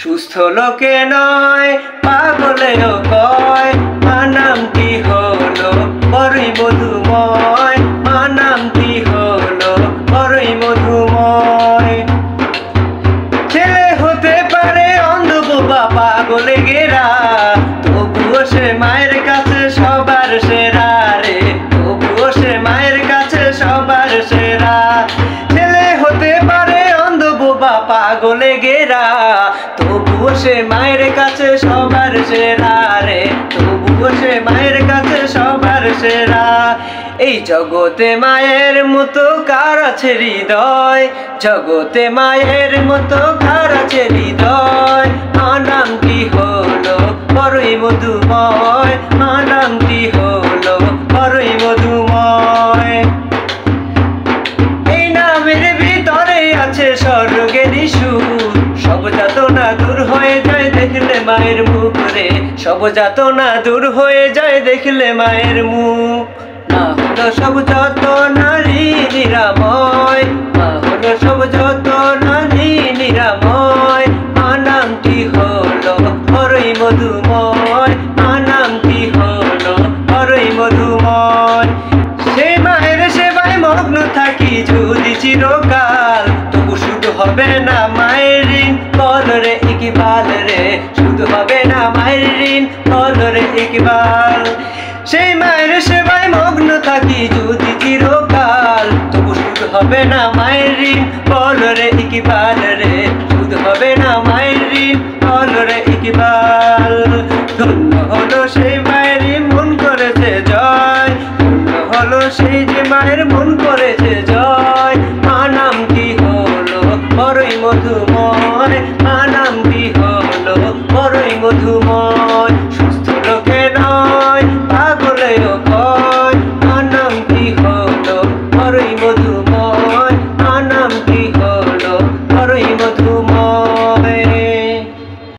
সুস্থ লোকে নয় পাগলেও কয় মা নামটি হলো বড়ই মধুময়, মা নামটি হলো বড়ই মধুময়। ছেলে হতে পারে অন্ধ বোবা পাগলে গেরা, তবুও সে মায়ের কাছে সবার সেরা রে, তবুও সে মায়ের কাছে সবার সেরা। ছেলে হতে পারে অন্ধ বোবা পাগলে গেরা, তবুও সে মায়ের কাছে সবার সেরা রে, তবুও সে মায়ের কাছে সবার সেরা। এই জগতে মায়ের মতো কার আছে হৃদয়, জগতে মায়ের মতো কার আছে হৃদয়। মা নামটি হলো বড়ই মধুময়, মা নামটি হলো বড়ই মধুময়। এই নামের ভিতরে আছে স্বর্গেরই সুর, সব যাতনা দূর হয়ে যায় দেখলে মায়ের মুখ রে, সব যাতনা দূর হয়ে যায় দেখলে মায়ের মুখ। মা হলো সব যতনারই নিরাময়, মা হলো সব যতনারই নিরাময়। মা নামটি হলো বড়ই মধুময়, মা নামটি হলো বড়ই মধুময়। সেই মায়ের সেবায় মগ্ন থাকি যদি চিরকাল, তবু শুধু হবে না মায়ের ঋণ বল রে ইকবাল রে, শুধু হবে না মায়ের ঋণ বল রে ইকবাল। সেই মায়ের সেবায় মগ্ন থাকি যদি চিরকাল, তবু শুধু হবে না মায়ের ঋণ বল রে ইকবাল রে, শুধু হবে না মায়ের ঋণ বল রে ইকবাল। ধন্য হলো সেই মায়ের মন করেছে জয়, ধন্য হলো সেই যে মায়ের